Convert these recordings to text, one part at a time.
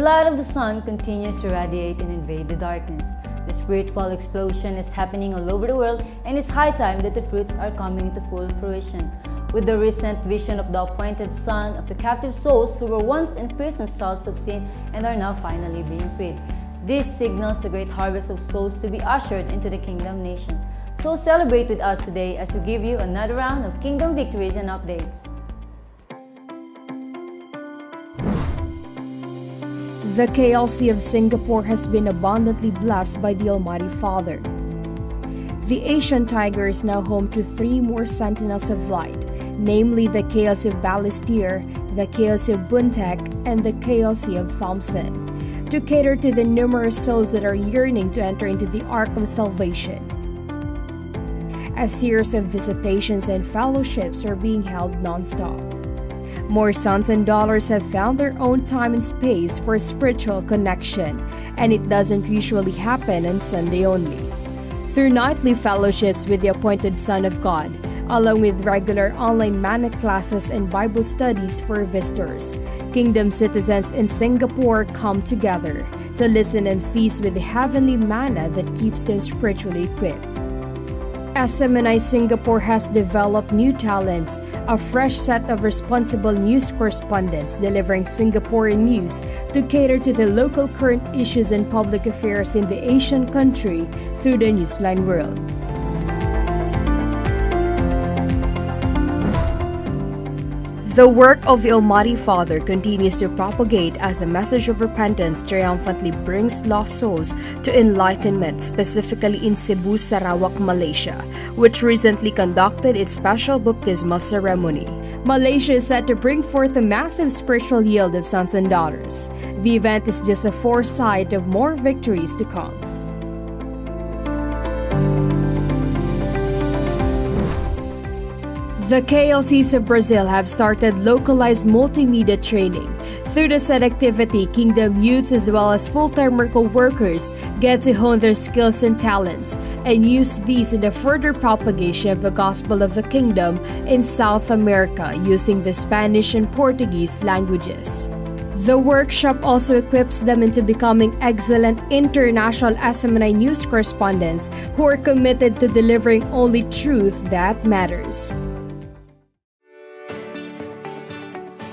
light of the sun continues to radiate and invade the darkness. The spiritual explosion is happening all over the world, and it's high time that the fruits are coming into full fruition. With the recent vision of the appointed Son of the captive souls who were once imprisoned cells of sin and are now finally being freed. This signals the great harvest of souls to be ushered into the Kingdom nation. So celebrate with us today as we give you another round of Kingdom victories and updates. The KLC of Singapore has been abundantly blessed by the Almighty Father. The Asian Tiger is now home to 3 more Sentinels of Light, namely the KLC of Balestier, the KLC of Buntek, and the KLC of Thompson, to cater to the numerous souls that are yearning to enter into the Ark of Salvation. A series of visitations and fellowships are being held non-stop. More sons and daughters have found their own time and space for spiritual connection, and it doesn't usually happen on Sunday only. Through nightly fellowships with the appointed Son of God, along with regular online manna classes and Bible studies for visitors, Kingdom citizens in Singapore come together to listen and feast with the heavenly manna that keeps them spiritually equipped. SMNI Singapore has developed new talents, a fresh set of responsible news correspondents delivering Singaporean news to cater to the local current issues and public affairs in the Asian country through the Newsline world. The work of the Almighty Father continues to propagate as a message of repentance triumphantly brings lost souls to enlightenment, specifically in Cebu, Sarawak, Malaysia, which recently conducted its special baptismal ceremony. Malaysia is set to bring forth a massive spiritual yield of sons and daughters. The event is just a foresight of more victories to come. The KLCs of Brazil have started localized multimedia training. Through the said activity, Kingdom youths as well as full-time miracle workers get to hone their skills and talents and use these in the further propagation of the gospel of the Kingdom in South America using the Spanish and Portuguese languages. The workshop also equips them into becoming excellent international SMNI news correspondents who are committed to delivering only truth that matters.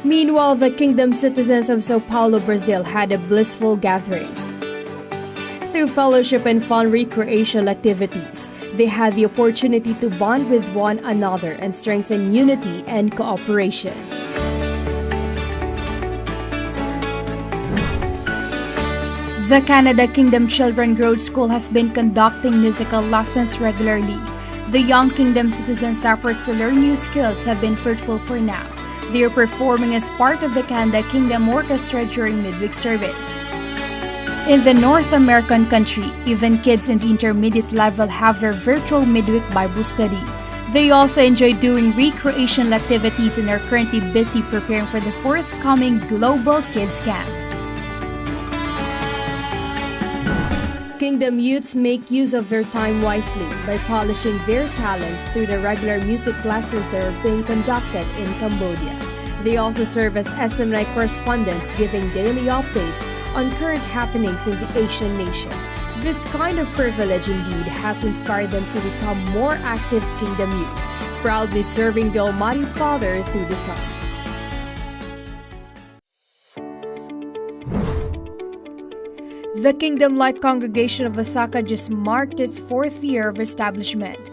Meanwhile, the Kingdom citizens of Sao Paulo, Brazil had a blissful gathering. Through fellowship and fun recreational activities, they had the opportunity to bond with one another and strengthen unity and cooperation. The Canada Kingdom Children Growth School has been conducting musical lessons regularly. The young Kingdom citizens' efforts to learn new skills have been fruitful for now. They are performing as part of the Canada Kingdom Orchestra during midweek service. In the North American country, even kids in the intermediate level have their virtual midweek Bible study. They also enjoy doing recreational activities and are currently busy preparing for the forthcoming Global Kids Camp. Kingdom youths make use of their time wisely by polishing their talents through the regular music classes that are being conducted in Cambodia. They also serve as SMNI correspondents giving daily updates on current happenings in the Asian nation. This kind of privilege indeed has inspired them to become more active Kingdom youth, proudly serving the Almighty Father through the Son. The Kingdom Light Congregation of Osaka just marked its 4th year of establishment.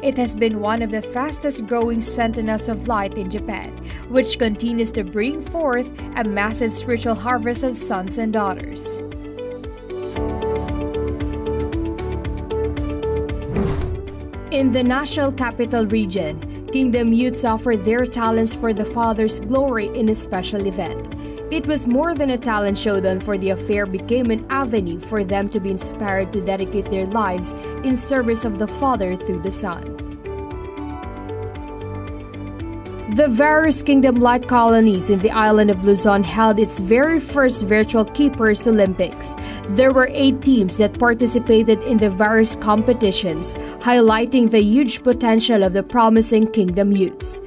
It has been one of the fastest growing Sentinels of Light in Japan, which continues to bring forth a massive spiritual harvest of sons and daughters. In the National Capital Region, Kingdom youths offer their talents for the Father's glory in a special event. It was more than a talent showdown, for the affair became an avenue for them to be inspired to dedicate their lives in service of the Father through the Son. The various Kingdom Light colonies in the island of Luzon held its very first virtual Keepers Olympics. There were 8 teams that participated in the various competitions, highlighting the huge potential of the promising Kingdom youths.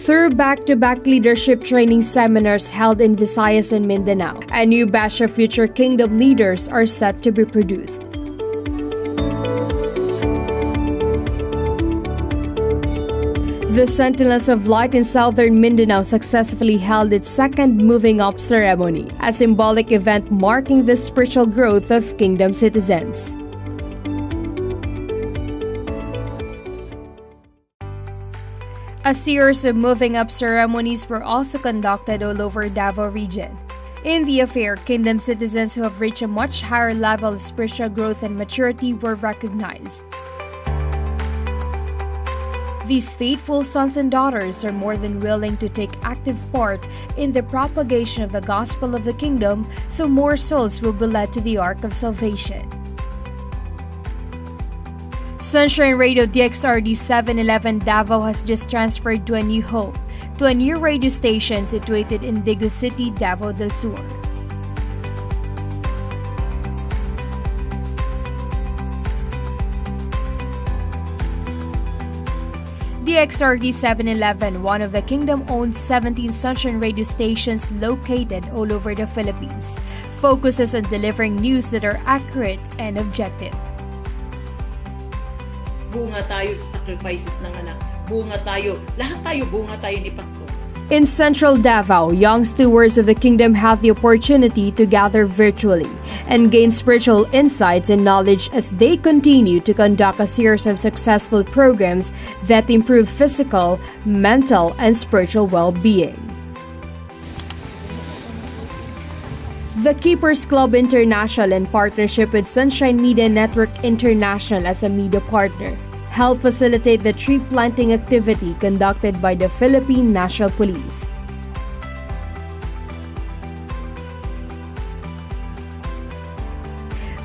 Through back-to-back leadership training seminars held in Visayas and Mindanao, a new batch of future Kingdom leaders are set to be produced. The Sentinels of Light in southern Mindanao successfully held its second Moving Up ceremony, a symbolic event marking the spiritual growth of Kingdom citizens. A series of Moving Up ceremonies were also conducted all over Davao region. In the affair, Kingdom citizens who have reached a much higher level of spiritual growth and maturity were recognized. These faithful sons and daughters are more than willing to take active part in the propagation of the gospel of the kingdom so more souls will be led to the ark of salvation. Sunshine Radio DXRD 711 Davao has just transferred to a new home, to a new radio station situated in Digo City, Davao del Sur. DXRD 711, one of the Kingdom-owned 17 Sunshine radio stations located all over the Philippines, focuses on delivering news that are accurate and objective. Bunga tayo sa sacrifices ng anak. Bunga tayo. Lahat tayo bunga tayo ni Pastor. In Central Davao, young stewards of the kingdom have the opportunity to gather virtually and gain spiritual insights and knowledge as they continue to conduct a series of successful programs that improve physical, mental, and spiritual well-being. The Keepers Club International, in partnership with Sunshine Media Network International as a media partner, help facilitate the tree planting activity conducted by the Philippine National Police.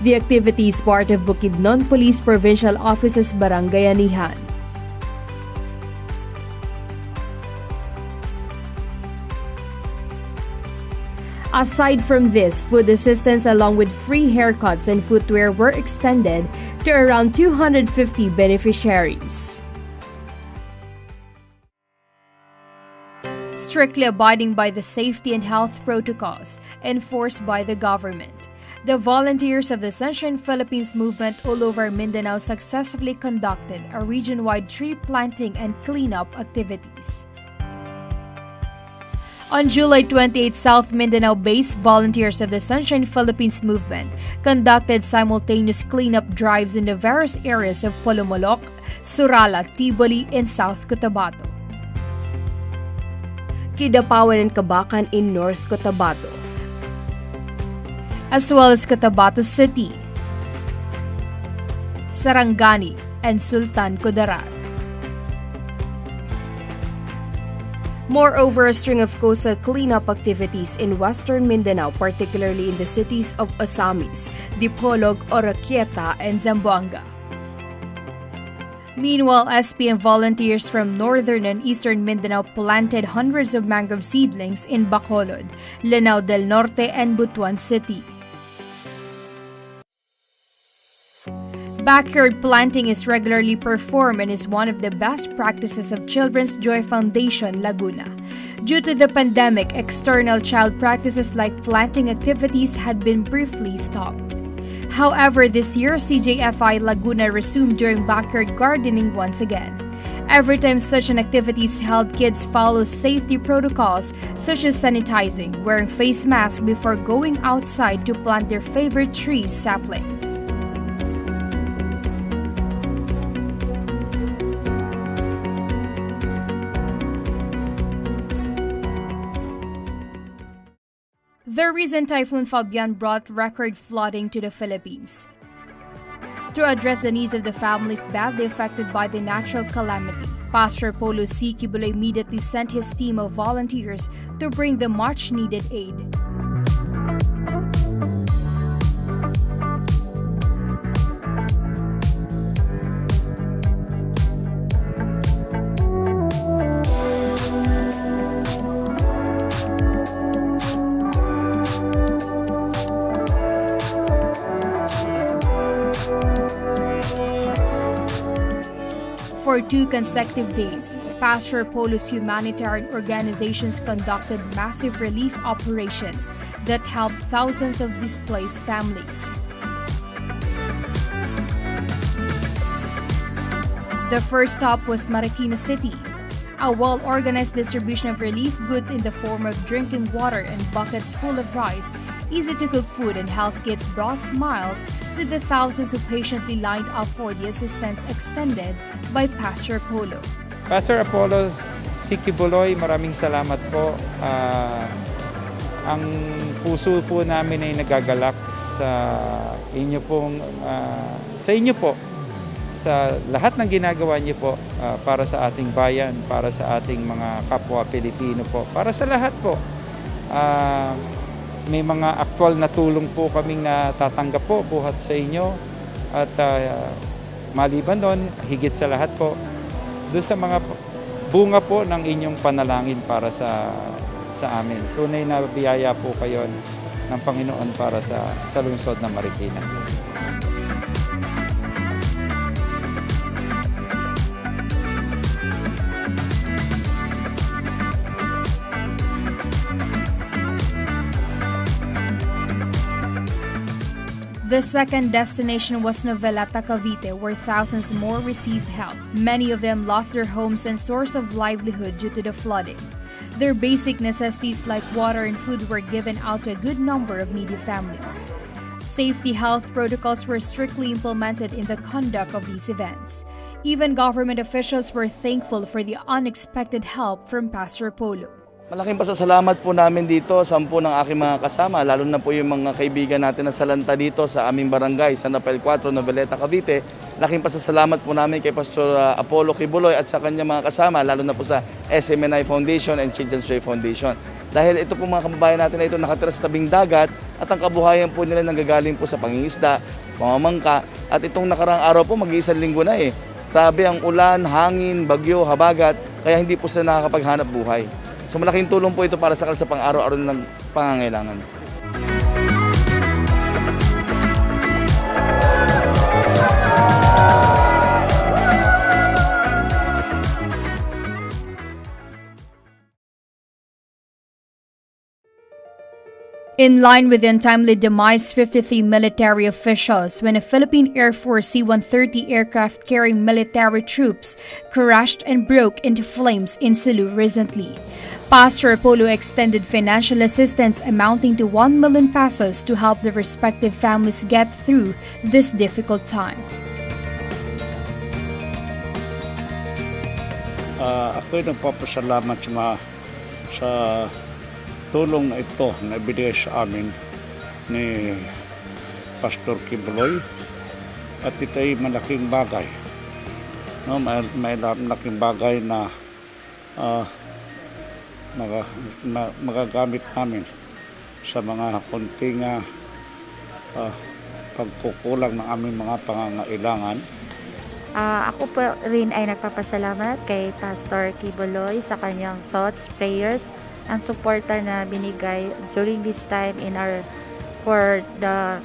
The activity is part of Bukidnon Police Provincial Office's Barangay Anihan. Aside from this, food assistance along with free haircuts and footwear were extended to around 250 beneficiaries. Strictly abiding by the safety and health protocols enforced by the government, the volunteers of the Sunshine Philippines movement all over Mindanao successfully conducted a region-wide tree planting and cleanup activities. On July 28, South Mindanao-based volunteers of the Sunshine Philippines movement conducted simultaneous cleanup drives in the various areas of Polomolok, Surala, Tiboli, and South Cotabato, Kidapawan and Kabakan in North Cotabato, as well as Cotabato City, Sarangani, and Sultan Kudarat. Moreover, a string of coastal cleanup activities in western Mindanao, particularly in the cities of Osamis, Dipolog, Oroquieta, and Zamboanga. Meanwhile, SPM volunteers from northern and eastern Mindanao planted hundreds of mangrove seedlings in Bacolod, Lanao del Norte, and Butuan City. Backyard planting is regularly performed and is one of the best practices of Children's Joy Foundation, Laguna. Due to the pandemic, external child practices like planting activities had been briefly stopped. However, this year, CJFI Laguna resumed during backyard gardening once again. Every time such an activity is held, kids follow safety protocols such as sanitizing, wearing face masks before going outside to plant their favorite tree saplings. The recent Typhoon Fabian brought record flooding to the Philippines. To address the needs of the families badly affected by the natural calamity, Pastor Polo C. Kibuloy immediately sent his team of volunteers to bring the much-needed aid. For 2 consecutive days, Pastor Apollo's humanitarian organizations conducted massive relief operations that helped thousands of displaced families. The first stop was Marikina City. A well-organized distribution of relief goods in the form of drinking water and buckets full of rice, easy-to-cook food and health kits brought smiles to the thousands who patiently lined up for the assistance extended by Pastor Apollo. Pastor Apollo si Kibuloy, maraming salamat po. Ang puso po namin ay nagagalak sa inyo pong sa inyo po, sa lahat ng ginagawa niyo po para sa ating bayan, para sa ating mga kapwa Pilipino po, para sa lahat po. May mga aktual na tulong po kaming natatanggap po buhat sa inyo at maliban doon, higit sa lahat po, doon sa mga bunga po ng inyong panalangin para sa amin. Tunay na biyaya po kayo ng Panginoon para sa lungsod ng Marikina. The second destination was Noveleta, Cavite, where thousands more received help. Many of them lost their homes and source of livelihood due to the flooding. Their basic necessities like water and food were given out to a good number of needy families. Safety health protocols were strictly implemented in the conduct of these events. Even government officials were thankful for the unexpected help from Pastor Apollo. Malaking pasasalamat po namin dito sa 10 ng aking mga kasama, lalo na po yung mga kaibigan natin na salanta dito sa aming barangay, San Rafael 4, Noveleta, Cavite. Laking pasasalamat po namin kay Pastor Apollo Kibuloy at sa kanyang mga kasama, lalo na po sa SMNI Foundation and Children's Joy Foundation. Dahil ito po mga kababayan natin na ito nakatira sa tabing dagat at ang kabuhayan po nila nanggagaling po sa pangingisda, pamamangka, at itong nakarang araw po mag-iisang linggo na Grabe ang ulan, hangin, bagyo, habagat, kaya hindi po sila nakakapaghanap buhay. So malaking tulong po ito para sa kanila sa pang-araw-araw ng pangangailangan. In line with the untimely demise 53 military officials when a Philippine Air Force C-130 aircraft carrying military troops crashed and broke into flames in Cebu recently. Pastor Apollo extended financial assistance amounting to 1 million pesos to help the respective families get through this difficult time. Ako'y nagpapasalamat sa tulong na ito na ibigay sa amin ni Pastor Kibuloy at ito ay malaking bagay. No, may malaking bagay na magagamit namin sa mga konting pagkukulang ng aming mga pangangailangan. Ako po rin ay nagpapasalamat kay Pastor Kibuloy sa kanyang thoughts, prayers, ang suporta na binigay during this time for the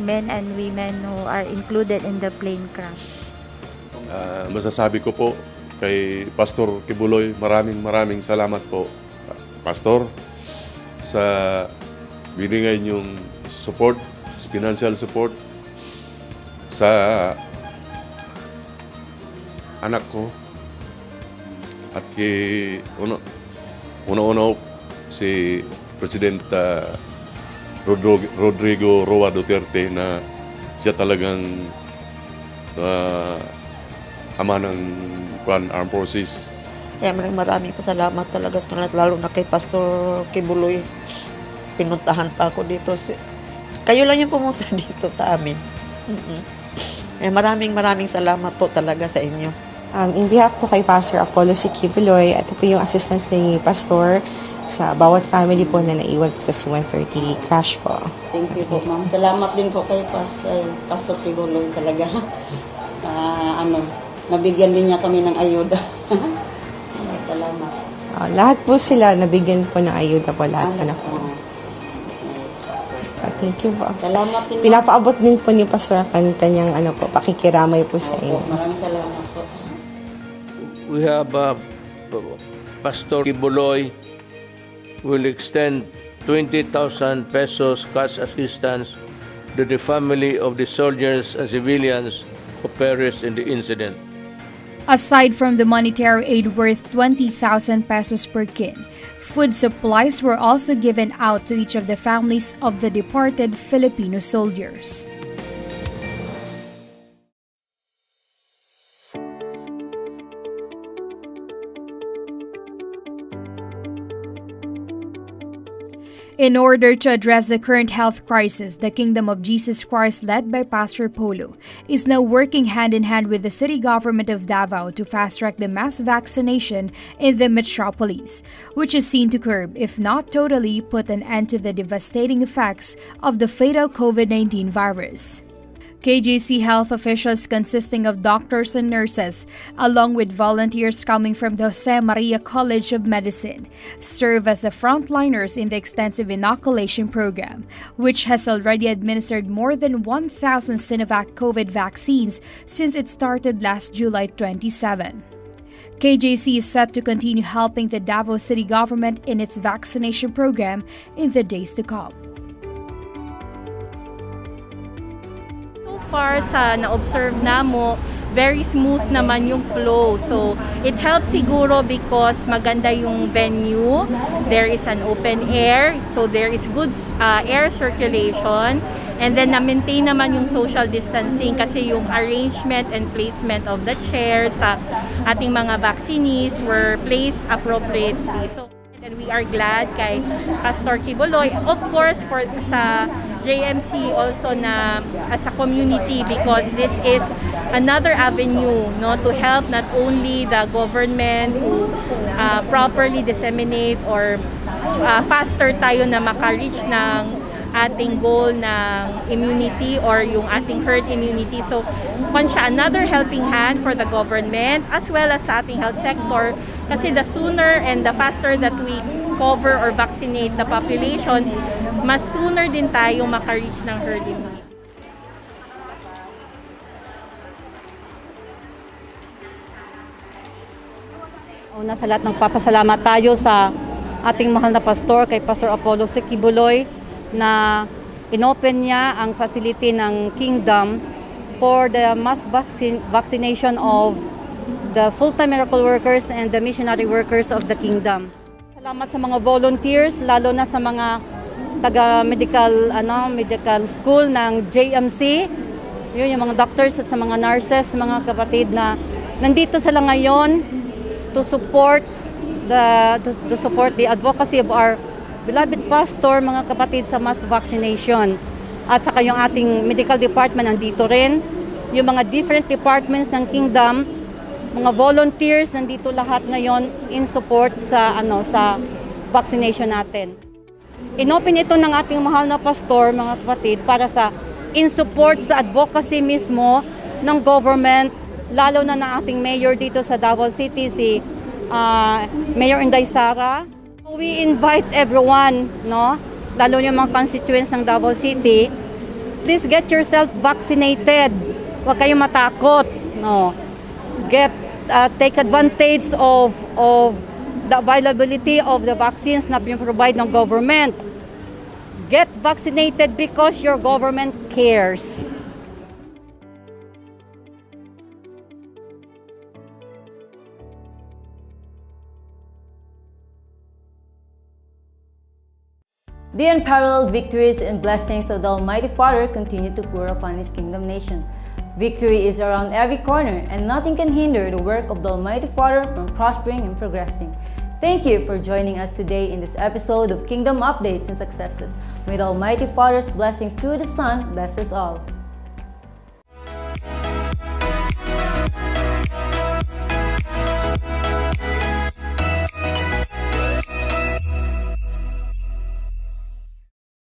men and women who are included in the plane crash. Masasabi ko po kay Pastor Kibuloy, maraming salamat po, Pastor, sa binigay niyong support, financial support sa anak ko at kay una-una si President Rodrigo Roa Duterte na siya talagang ama ng Armed Forces. Kaya maraming pasalamat talaga sa kanila, lalo na kay Pastor Kibuloy. Pinuntahan pa ako dito. Kayo lang yung pumunta dito sa amin. Maraming salamat po talaga sa inyo. In behalf po kay Pastor Apollo si Kibuloy, ito po yung assistance ni Pastor sa bawat family po na naiwan po sa C-130 crash po. Thank you po, ma'am. Salamat din po kay Pastor Kibuloy talaga. Nabigyan din niya kami ng ayuda. Salamat. Lahat po sila nabigyan po ng ayuda po, lahat po na po. Thank you po. Salamat din. Pinapaabot din po ni Pastor ang kanyang pakikiramay po sa inyo. Maraming salamat po. we have Pastor Kibuloy will extend 20,000 pesos cash assistance to the family of the soldiers and civilians who perished in the incident. Aside from the monetary aid worth 20,000 pesos per kin, food supplies were also given out to each of the families of the departed Filipino soldiers. In order to address the current health crisis, the Kingdom of Jesus Christ, led by Pastor Polo, is now working hand-in-hand with the city government of Davao to fast-track the mass vaccination in the metropolis, which is seen to curb, if not totally, put an end to the devastating effects of the fatal COVID-19 virus. KJC health officials consisting of doctors and nurses, along with volunteers coming from the Jose Maria College of Medicine, serve as the frontliners in the extensive inoculation program, which has already administered more than 1,000 Sinovac COVID vaccines since it started last July 27. KJC is set to continue helping the Davao City government in its vaccination program in the days to come. Far sa na-observe namo, very smooth naman yung flow. So, it helps siguro because maganda yung venue. There is an open air. So, there is good air circulation. And then, na-maintain naman yung social distancing kasi yung arrangement and placement of the chairs sa ating mga vaccinees were placed appropriately. So, and we are glad kay Pastor Kibuloy, of course, for sa JMC also na as a community, because this is another avenue, no, to help not only the government to properly disseminate or faster tayo na maka-reach ng ating goal ng immunity or yung ating herd immunity. So, siya another helping hand for the government as well as sa ating health sector, kasi the sooner and the faster that we cover or vaccinate the population, mas sooner din tayo maka-reach ng herd immunity. Una sa lahat, nagpapasalamat tayo sa ating mahal na pastor, kay Pastor Apollo Kibuloy, na inopen niya ang facility ng Kingdom for the mass vaccination of the full-time miracle workers and the missionary workers of the Kingdom. Salamat sa mga volunteers, lalo na sa mga taga-medical school ng JMC, yung mga doctors at sa mga nurses, mga kapatid na nandito sila ngayon to support the advocacy of our beloved pastor, mga kapatid, sa mass vaccination. At saka yung ating medical department nandito rin, yung mga different departments ng Kingdom, mga volunteers nandito lahat ngayon in support sa sa vaccination natin. Inopen ito ng ating mahal na pastor, mga kapatid, para sa in support sa advocacy mismo ng government, lalo na ng ating mayor dito sa Davao City, si Mayor Inday Sara. We invite everyone, no, lalo yung mga constituents ng Davao City, please get yourself vaccinated. Huwag kayong matakot, no. Take advantage of the availability of the vaccines na provide ng government. Get vaccinated because your government cares. The unparalleled victories and blessings of the Almighty Father continue to pour upon His kingdom nation. Victory is around every corner, and nothing can hinder the work of the Almighty Father from prospering and progressing. Thank you for joining us today in this episode of Kingdom Updates and Successes. May the Almighty Father's blessings through the Son bless us all.